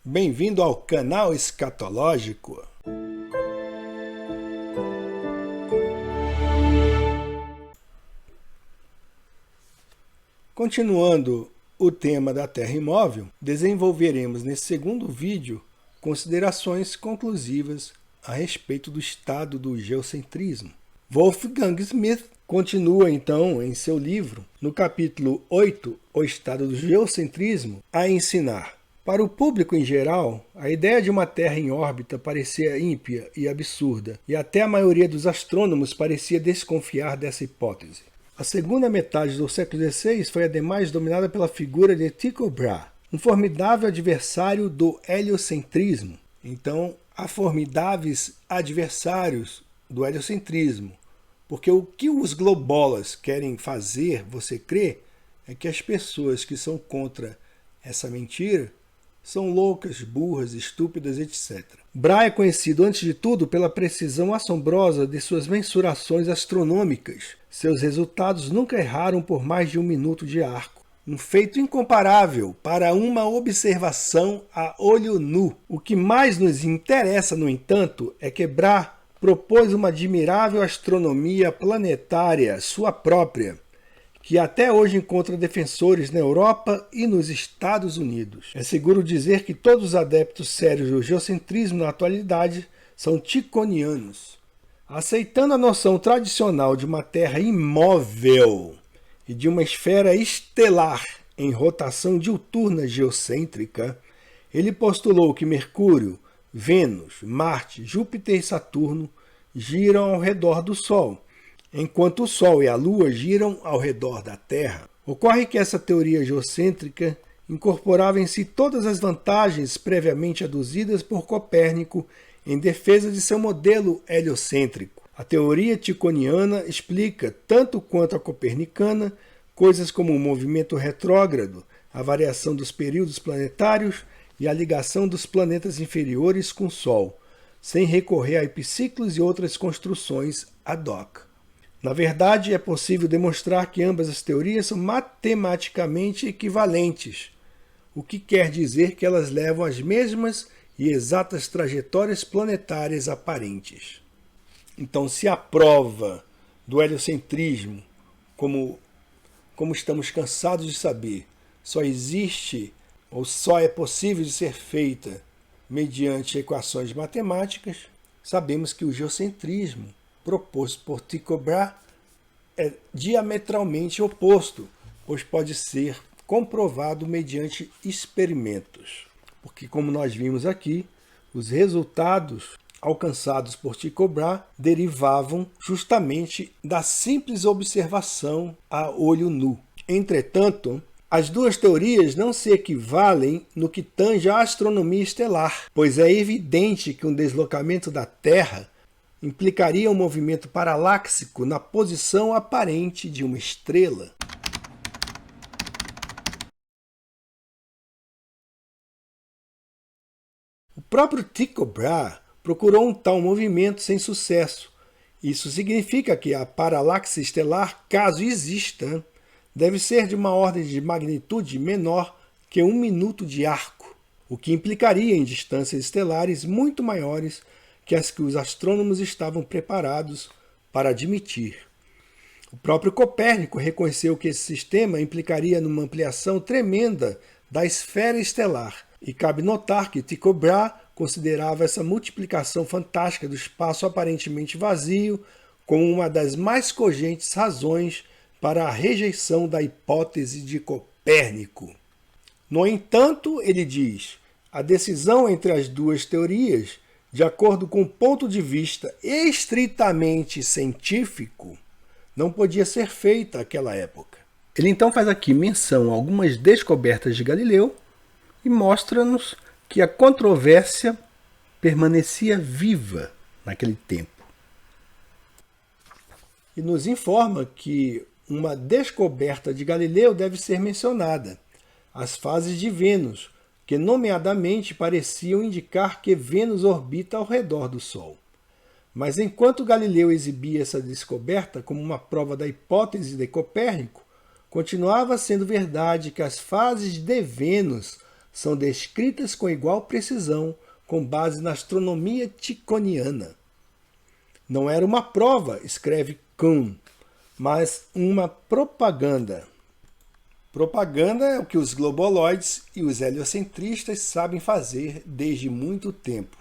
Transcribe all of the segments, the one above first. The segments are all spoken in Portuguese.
Bem-vindo ao canal Escatológico. Continuando o tema da Terra imóvel, desenvolveremos nesse segundo vídeo considerações conclusivas a respeito do estado do geocentrismo. Wolfgang Smith continua então em seu livro, no capítulo 8, O Estado do Geocentrismo, a ensinar. Para o público em geral, a ideia de uma Terra em órbita parecia ímpia e absurda, e até a maioria dos astrônomos parecia desconfiar dessa hipótese. A segunda metade do século XVI foi ademais dominada pela figura de Tycho Brahe, um formidável adversário do heliocentrismo. Então, há formidáveis adversários do heliocentrismo, porque o que os globolas querem fazer você crer é que as pessoas que são contra essa mentira são loucas, burras, estúpidas, etc. Brahe é conhecido, antes de tudo, pela precisão assombrosa de suas mensurações astronômicas. Seus resultados nunca erraram por mais de um minuto de arco. Um feito incomparável para uma observação a olho nu. O que mais nos interessa, no entanto, é que Brahe propôs uma admirável astronomia planetária, sua própria, que até hoje encontra defensores na Europa e nos Estados Unidos. É seguro dizer que todos os adeptos sérios do geocentrismo na atualidade são tychonianos. Aceitando a noção tradicional de uma Terra imóvel e de uma esfera estelar em rotação diuturna geocêntrica, ele postulou que Mercúrio, Vênus, Marte, Júpiter e Saturno giram ao redor do Sol, enquanto o Sol e a Lua giram ao redor da Terra. Ocorre que essa teoria geocêntrica incorporava em si todas as vantagens previamente aduzidas por Copérnico em defesa de seu modelo heliocêntrico. A teoria tychoniana explica, tanto quanto a copernicana, coisas como o movimento retrógrado, a variação dos períodos planetários e a ligação dos planetas inferiores com o Sol, sem recorrer a epiciclos e outras construções ad hoc. Na verdade, é possível demonstrar que ambas as teorias são matematicamente equivalentes, o que quer dizer que elas levam às mesmas e exatas trajetórias planetárias aparentes. Então, se a prova do heliocentrismo, como estamos cansados de saber, só existe ou só é possível de ser feita mediante equações matemáticas, sabemos que o geocentrismo proposto por Tycho Brahe é diametralmente oposto, pois pode ser comprovado mediante experimentos. Porque, como nós vimos aqui, os resultados alcançados por Tycho Brahe derivavam justamente da simples observação a olho nu. Entretanto, as duas teorias não se equivalem no que tange à astronomia estelar, pois é evidente que um deslocamento da Terra implicaria um movimento paraláxico na posição aparente de uma estrela. O próprio Tycho Brahe procurou um tal movimento sem sucesso. Isso significa que a paralaxe estelar, caso exista, deve ser de uma ordem de magnitude menor que 1 minuto de arco, o que implicaria em distâncias estelares muito maiores que as que os astrônomos estavam preparados para admitir. O próprio Copérnico reconheceu que esse sistema implicaria numa ampliação tremenda da esfera estelar, e cabe notar que Tycho Brahe considerava essa multiplicação fantástica do espaço aparentemente vazio como uma das mais cogentes razões para a rejeição da hipótese de Copérnico. No entanto, ele diz, a decisão entre as duas teorias, de acordo com o ponto de vista estritamente científico, não podia ser feita naquela época. Ele então faz aqui menção a algumas descobertas de Galileu e mostra-nos que a controvérsia permanecia viva naquele tempo. E nos informa que uma descoberta de Galileu deve ser mencionada, as fases de Vênus, que nomeadamente pareciam indicar que Vênus orbita ao redor do Sol. Mas enquanto Galileu exibia essa descoberta como uma prova da hipótese de Copérnico, continuava sendo verdade que as fases de Vênus são descritas com igual precisão com base na astronomia ticoniana. Não era uma prova, escreve Kuhn, mas uma propaganda. Propaganda é o que os globoloides e os heliocentristas sabem fazer desde muito tempo.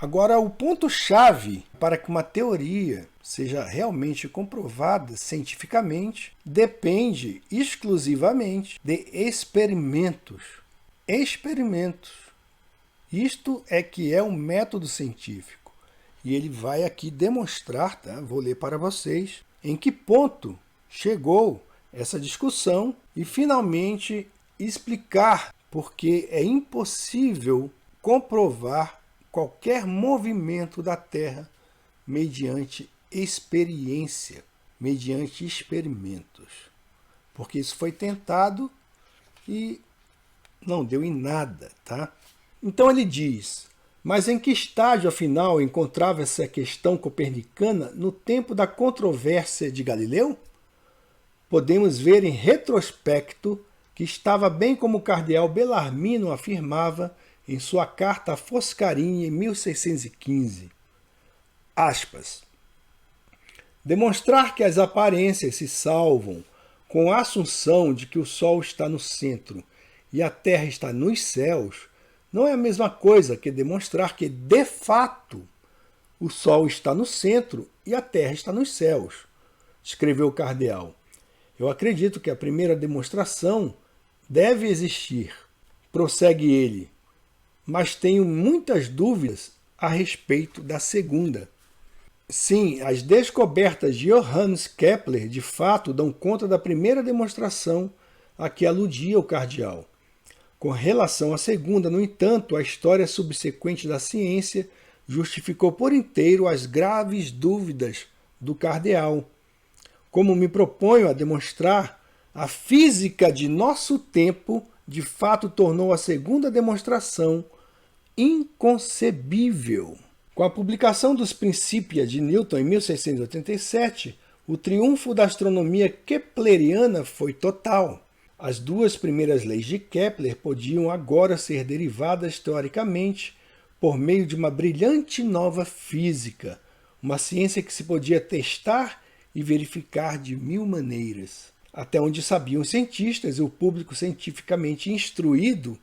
Agora, o ponto-chave para que uma teoria seja realmente comprovada cientificamente depende exclusivamente de experimentos. Experimentos. Isto é que é um método científico. E ele vai aqui demonstrar, tá? Vou ler para vocês, em que ponto chegou essa discussão e finalmente explicar porque é impossível comprovar qualquer movimento da Terra mediante experiência, mediante experimentos. Porque isso foi tentado e não deu em nada, tá? Então ele diz, mas em que estágio, afinal, encontrava essa questão copernicana no tempo da controvérsia de Galileu? Podemos ver em retrospecto que estava bem como o cardeal Bellarmino afirmava em sua carta a Foscarini em 1615. Aspas. Demonstrar que as aparências se salvam com a assunção de que o Sol está no centro e a Terra está nos céus não é a mesma coisa que demonstrar que, de fato, o Sol está no centro e a Terra está nos céus, escreveu o cardeal. Eu acredito que a primeira demonstração deve existir, prossegue ele, mas tenho muitas dúvidas a respeito da segunda. Sim, as descobertas de Johannes Kepler de fato dão conta da primeira demonstração a que aludia o cardeal. Com relação à segunda, no entanto, a história subsequente da ciência justificou por inteiro as graves dúvidas do cardeal. Como me proponho a demonstrar, a física de nosso tempo de fato tornou a segunda demonstração inconcebível. Com a publicação dos Principia de Newton em 1687, o triunfo da astronomia kepleriana foi total. As duas primeiras leis de Kepler podiam agora ser derivadas teoricamente por meio de uma brilhante nova física, uma ciência que se podia testar e verificar de mil maneiras. Até onde sabiam os cientistas e o público cientificamente instruído,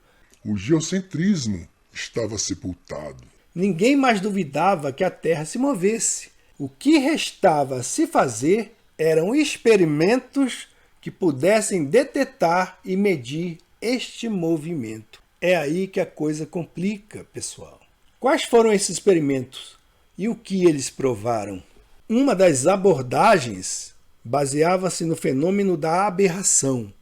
o geocentrismo estava sepultado. Ninguém mais duvidava que a Terra se movesse. O que restava se fazer eram experimentos que pudessem detectar e medir este movimento. É aí que a coisa complica, pessoal. Quais foram esses experimentos e o que eles provaram? Uma das abordagens baseava-se no fenômeno da aberração.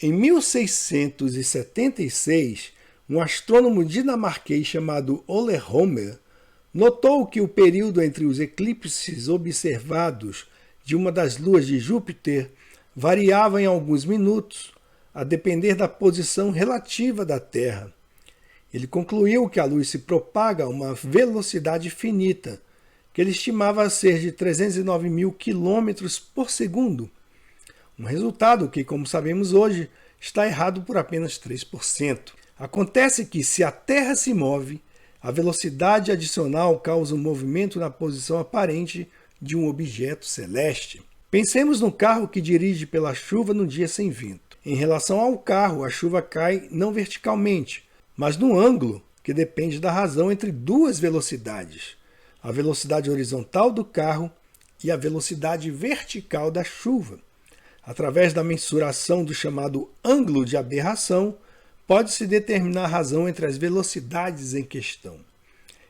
Em 1676, um astrônomo dinamarquês chamado Ole Homer notou que o período entre os eclipses observados de uma das luas de Júpiter variava em alguns minutos, a depender da posição relativa da Terra. Ele concluiu que a luz se propaga a uma velocidade finita, que ele estimava ser de 309 mil quilômetros por segundo. Um resultado que, como sabemos hoje, está errado por apenas 3%. Acontece que, se a Terra se move, a velocidade adicional causa um movimento na posição aparente de um objeto celeste. Pensemos no carro que dirige pela chuva num dia sem vento. Em relação ao carro, a chuva cai não verticalmente, mas no ângulo que depende da razão entre duas velocidades, a velocidade horizontal do carro e a velocidade vertical da chuva. Através da mensuração do chamado ângulo de aberração, pode-se determinar a razão entre as velocidades em questão.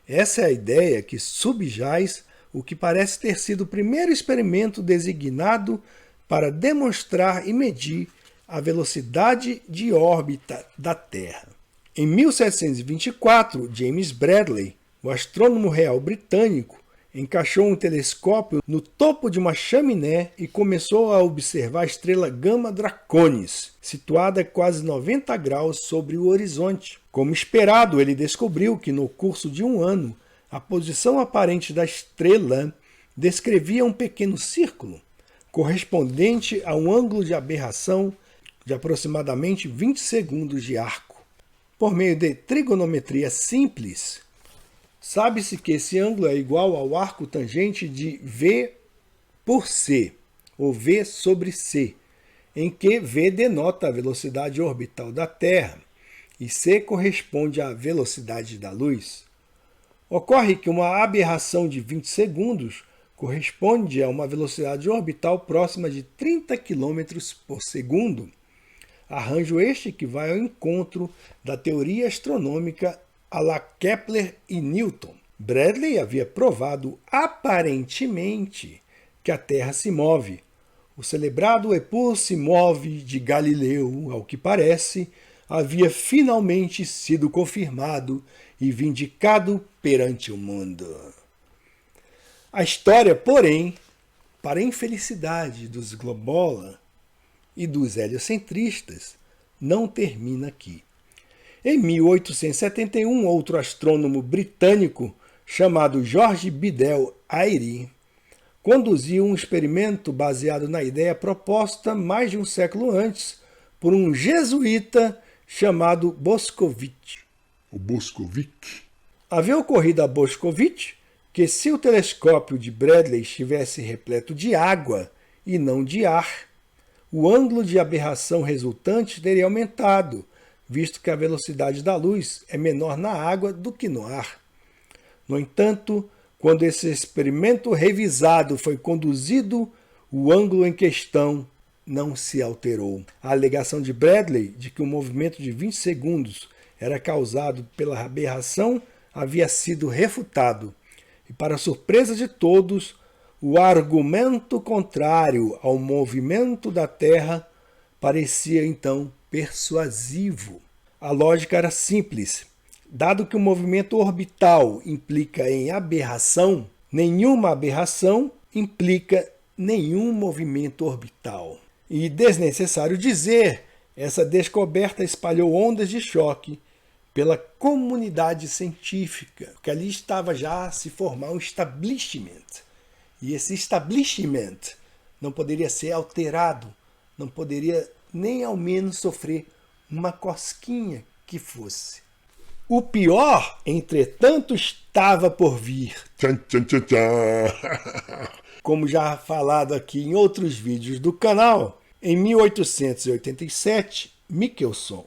Essa é a ideia que subjaz o que parece ter sido o primeiro experimento designado para demonstrar e medir a velocidade de órbita da Terra. Em 1724, James Bradley, o astrônomo real britânico, encaixou um telescópio no topo de uma chaminé e começou a observar a estrela Gama Draconis, situada a quase 90 graus sobre o horizonte. Como esperado, ele descobriu que no curso de um ano, a posição aparente da estrela descrevia um pequeno círculo, correspondente a um ângulo de aberração de aproximadamente 20 segundos de arco. Por meio de trigonometria simples, sabe-se que esse ângulo é igual ao arco tangente de V por C, ou V sobre C, em que V denota a velocidade orbital da Terra e C corresponde à velocidade da luz. Ocorre que uma aberração de 20 segundos corresponde a uma velocidade orbital próxima de 30 km por segundo. Arranjo este que vai ao encontro da teoria astronômica à la Kepler e Newton. Bradley havia provado aparentemente que a Terra se move. O celebrado Epour se move de Galileu, ao que parece, havia finalmente sido confirmado e vindicado perante o mundo. A história, porém, para a infelicidade dos globola e dos heliocentristas, não termina aqui. Em 1871, outro astrônomo britânico chamado George Biddell Airy conduziu um experimento baseado na ideia proposta mais de um século antes por um jesuíta chamado Boscovich. O Boscovich. Havia ocorrido a Boscovich que se o telescópio de Bradley estivesse repleto de água e não de ar, o ângulo de aberração resultante teria aumentado, visto que a velocidade da luz é menor na água do que no ar. No entanto, quando esse experimento revisado foi conduzido, o ângulo em questão não se alterou. A alegação de Bradley de que o movimento de 20 segundos era causado pela aberração havia sido refutado. E, para surpresa de todos, o argumento contrário ao movimento da Terra parecia então persuasivo. A lógica era simples. Dado que o movimento orbital implica em aberração, nenhuma aberração implica nenhum movimento orbital. E desnecessário dizer, essa descoberta espalhou ondas de choque pela comunidade científica, porque ali estava já a se formar um establishment. E esse establishment não poderia ser alterado, não poderia nem ao menos sofrer uma cosquinha que fosse. O pior, entretanto, estava por vir. Tchan, tchan, tchan, tchan. Como já falado aqui em outros vídeos do canal, em 1887, Michelson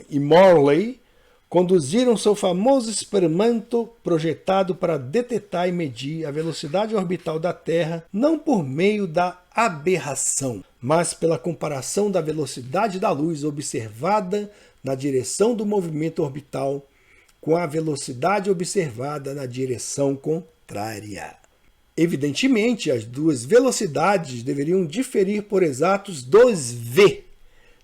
e Morley conduziram seu famoso experimento projetado para detectar e medir a velocidade orbital da Terra não por meio da aberração, mas pela comparação da velocidade da luz observada na direção do movimento orbital com a velocidade observada na direção contrária. Evidentemente, as duas velocidades deveriam diferir por exatos 2v,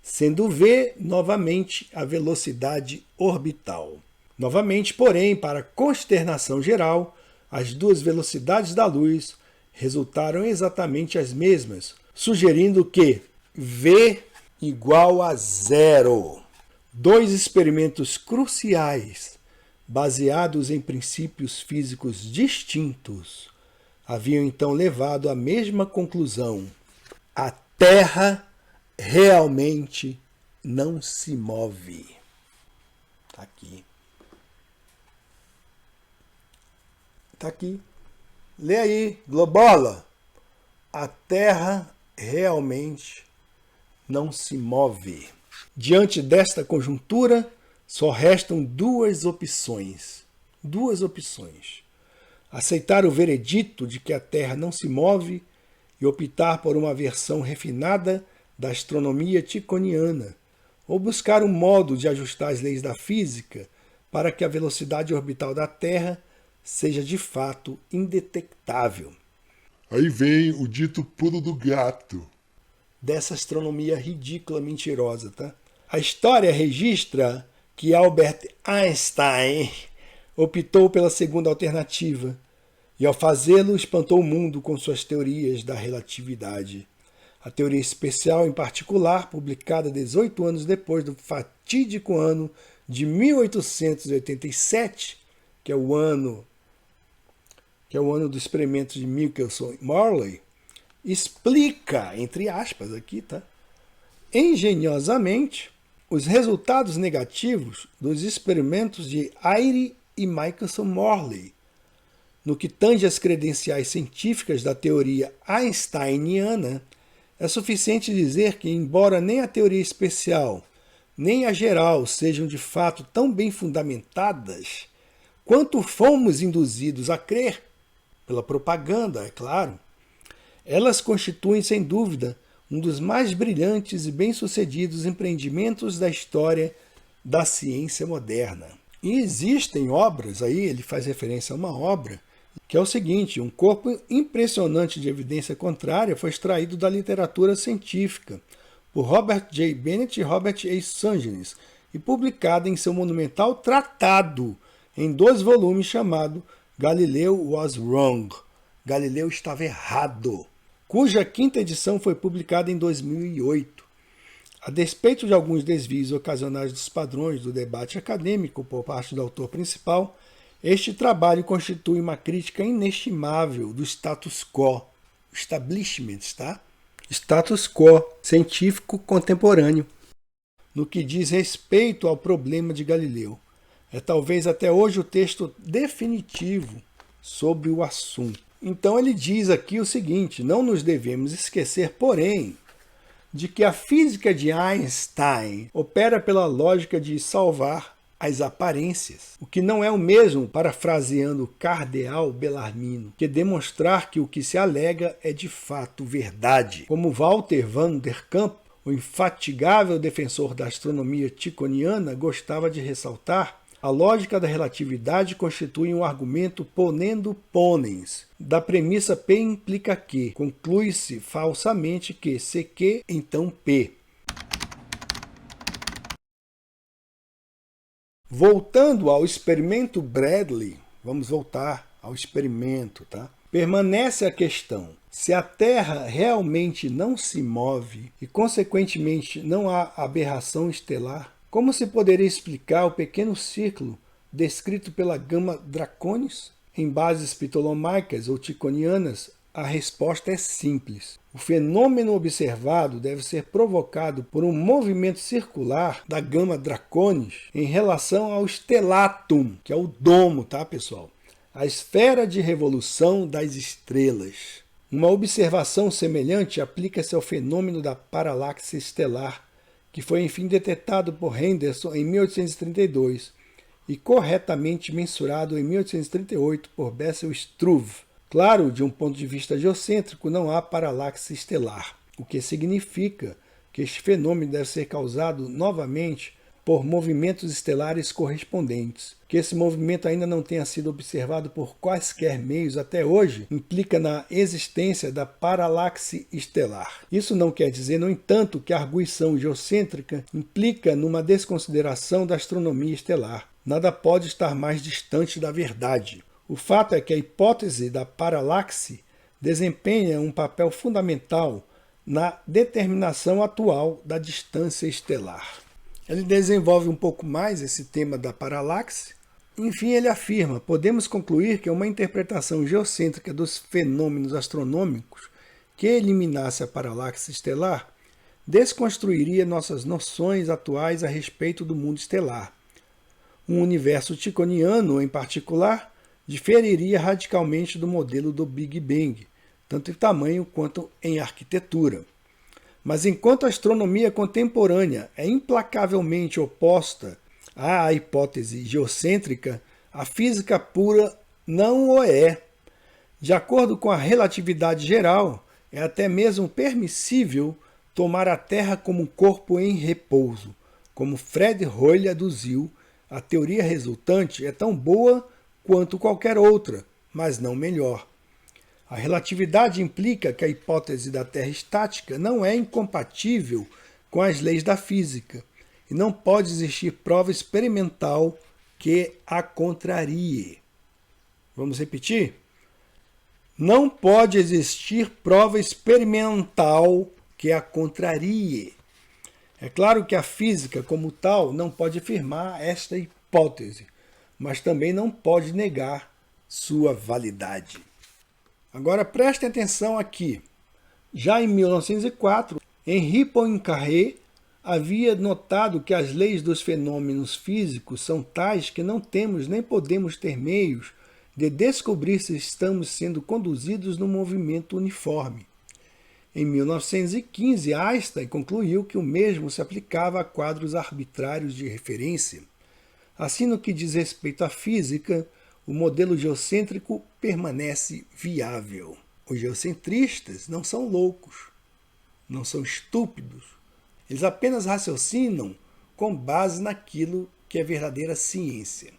sendo v, novamente, a velocidade orbital. Novamente, porém, para consternação geral, as duas velocidades da luz resultaram exatamente as mesmas, sugerindo que v igual a zero. Dois experimentos cruciais, baseados em princípios físicos distintos, haviam então levado à mesma conclusão. A Terra realmente não se move. Está aqui. Está aqui. Lê aí, Globola. A Terra realmente não se move. Diante desta conjuntura, só restam duas opções. Aceitar o veredito de que a Terra não se move e optar por uma versão refinada da astronomia ticoniana, ou buscar um modo de ajustar as leis da física para que a velocidade orbital da Terra seja de fato indetectável. Aí vem o dito pulo do gato. Dessa astronomia ridícula, mentirosa, tá? A história registra que Albert Einstein optou pela segunda alternativa e, ao fazê-lo, espantou o mundo com suas teorias da relatividade. A teoria especial, em particular, publicada 18 anos depois do fatídico ano de 1887, que é o ano do experimento de Michelson e Morley, explica, entre aspas aqui, tá? engenhosamente os resultados negativos dos experimentos de Airy e Michelson Morley, no que tange às credenciais científicas da teoria einsteiniana, é suficiente dizer que, embora nem a teoria especial nem a geral sejam de fato tão bem fundamentadas quanto fomos induzidos a crer, pela propaganda, é claro, elas constituem, sem dúvida, um dos mais brilhantes e bem-sucedidos empreendimentos da história da ciência moderna. E existem obras, aí ele faz referência a uma obra, que é o seguinte: um corpo impressionante de evidência contrária foi extraído da literatura científica por Robert J. Bennett e Robert A. Sungenis e publicado em seu monumental tratado em 2 volumes chamado Galileo Was Wrong, Galileu estava errado, cuja 5ª edição foi publicada em 2008. A despeito de alguns desvios ocasionais dos padrões do debate acadêmico por parte do autor principal, este trabalho constitui uma crítica inestimável do status quo, establishment, tá? Status quo científico contemporâneo, no que diz respeito ao problema de Galileu. É talvez até hoje o texto definitivo sobre o assunto. Então ele diz aqui o seguinte: não nos devemos esquecer, porém, de que a física de Einstein opera pela lógica de salvar as aparências, o que não é o mesmo, parafraseando o cardeal Bellarmino, que demonstrar que o que se alega é de fato verdade. Como Walter van der Kamp, o infatigável defensor da astronomia ticoniana, gostava de ressaltar, a lógica da relatividade constitui um argumento ponendo ponens. Da premissa P implica Q, conclui-se falsamente que se Q, então P. Voltando ao experimento Bradley, vamos voltar ao experimento, tá? Permanece a questão: se a Terra realmente não se move e, consequentemente, não há aberração estelar, como se poderia explicar o pequeno círculo descrito pela Gama Draconis? Em bases ptolomaicas ou ticonianas, a resposta é simples. O fenômeno observado deve ser provocado por um movimento circular da Gama Draconis em relação ao stelatum, que é o domo, tá, pessoal? A esfera de revolução das estrelas. Uma observação semelhante aplica-se ao fenômeno da paralaxe estelar, que foi enfim detectado por Henderson em 1832 e corretamente mensurado em 1838 por Bessel-Struve. Claro, de um ponto de vista geocêntrico, não há paralaxe estelar, o que significa que este fenômeno deve ser causado novamente por movimentos estelares correspondentes. Que esse movimento ainda não tenha sido observado por quaisquer meios até hoje implica na existência da paralaxe estelar. Isso não quer dizer, no entanto, que a arguição geocêntrica implica numa desconsideração da astronomia estelar. Nada pode estar mais distante da verdade. O fato é que a hipótese da paralaxe desempenha um papel fundamental na determinação atual da distância estelar. Ele desenvolve um pouco mais esse tema da paralaxe. Enfim, ele afirma: podemos concluir que uma interpretação geocêntrica dos fenômenos astronômicos que eliminasse a paralaxe estelar desconstruiria nossas noções atuais a respeito do mundo estelar. Um universo ticoniano, em particular, diferiria radicalmente do modelo do Big Bang, tanto em tamanho quanto em arquitetura. Mas enquanto a astronomia contemporânea é implacavelmente oposta à hipótese geocêntrica, a física pura não o é. De acordo com a relatividade geral, é até mesmo permissível tomar a Terra como um corpo em repouso. Como Fred Hoyle aduziu, a teoria resultante é tão boa quanto qualquer outra, mas não melhor. A relatividade implica que a hipótese da Terra estática não é incompatível com as leis da física e não pode existir prova experimental que a contrarie. Vamos repetir? Não pode existir prova experimental que a contrarie. É claro que a física, como tal, não pode afirmar esta hipótese, mas também não pode negar sua validade. Agora prestem atenção aqui. Já em 1904, Henri Poincaré havia notado que as leis dos fenômenos físicos são tais que não temos nem podemos ter meios de descobrir se estamos sendo conduzidos num movimento uniforme. Em 1915, Einstein concluiu que o mesmo se aplicava a quadros arbitrários de referência. Assim, no que diz respeito à física, o modelo geocêntrico permanece viável. Os geocentristas não são loucos, não são estúpidos. Eles apenas raciocinam com base naquilo que é verdadeira ciência.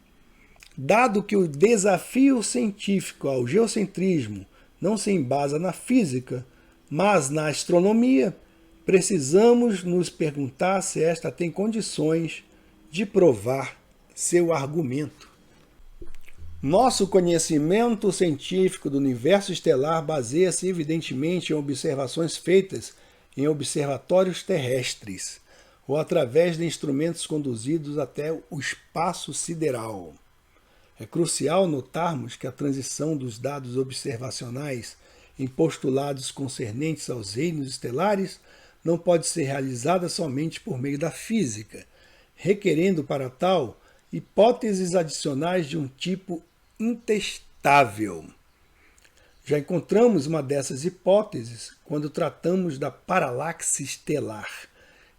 Dado que o desafio científico ao geocentrismo não se embasa na física, mas na astronomia, precisamos nos perguntar se esta tem condições de provar seu argumento. Nosso conhecimento científico do universo estelar baseia-se evidentemente em observações feitas em observatórios terrestres ou através de instrumentos conduzidos até o espaço sideral. É crucial notarmos que a transição dos dados observacionais em postulados concernentes aos reinos estelares não pode ser realizada somente por meio da física, requerendo para tal hipóteses adicionais de um tipo intestável. Já encontramos uma dessas hipóteses quando tratamos da paralaxe estelar,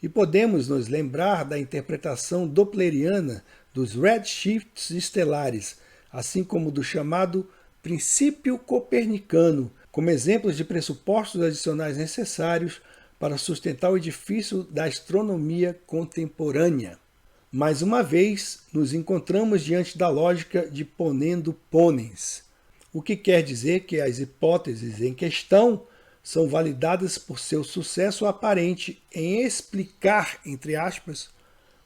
e podemos nos lembrar da interpretação doppleriana dos redshifts estelares, assim como do chamado princípio copernicano, como exemplos de pressupostos adicionais necessários para sustentar o edifício da astronomia contemporânea. Mais uma vez, nos encontramos diante da lógica de ponendo ponens, o que quer dizer que as hipóteses em questão são validadas por seu sucesso aparente em explicar, entre aspas,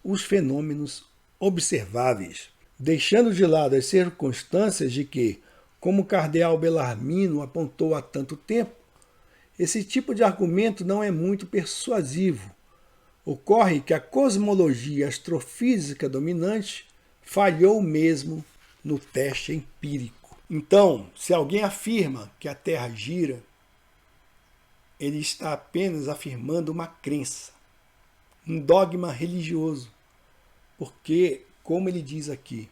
os fenômenos observáveis, deixando de lado as circunstâncias de que, como o cardeal Bellarmino apontou há tanto tempo, esse tipo de argumento não é muito persuasivo. Ocorre que a cosmologia astrofísica dominante falhou mesmo no teste empírico. Então, se alguém afirma que a Terra gira, ele está apenas afirmando uma crença, um dogma religioso. Porque, como ele diz aqui,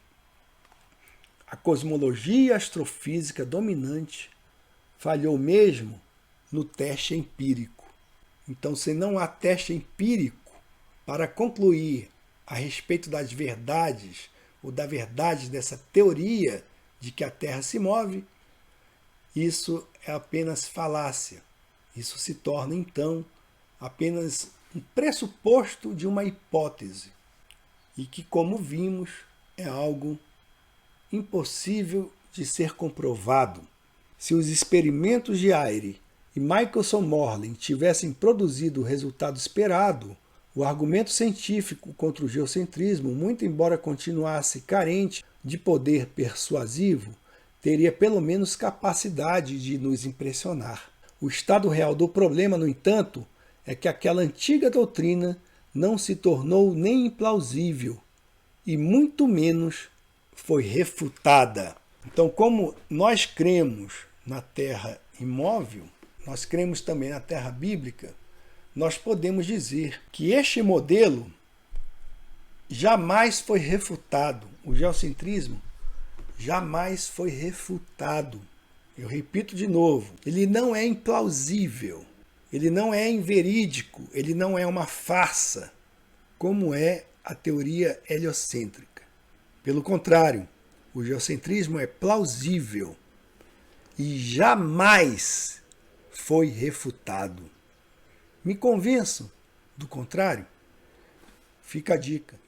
a cosmologia astrofísica dominante falhou mesmo no teste empírico. Então, se não há teste empírico para concluir a respeito das verdades ou da verdade dessa teoria de que a Terra se move, isso é apenas falácia. Isso se torna, então, apenas um pressuposto de uma hipótese e que, como vimos, é algo impossível de ser comprovado. Se os experimentos de Airy e Michelson-Morley tivessem produzido o resultado esperado, o argumento científico contra o geocentrismo, muito embora continuasse carente de poder persuasivo, teria pelo menos capacidade de nos impressionar. O estado real do problema, no entanto, é que aquela antiga doutrina não se tornou nem implausível e muito menos foi refutada. Então, como nós cremos na Terra imóvel, nós cremos também na Terra bíblica, nós podemos dizer que este modelo jamais foi refutado. O geocentrismo jamais foi refutado. Eu repito de novo, ele não é implausível, ele não é inverídico, ele não é uma farsa, como é a teoria heliocêntrica. Pelo contrário, o geocentrismo é plausível e jamais foi refutado. Me convençam do contrário? Fica a dica.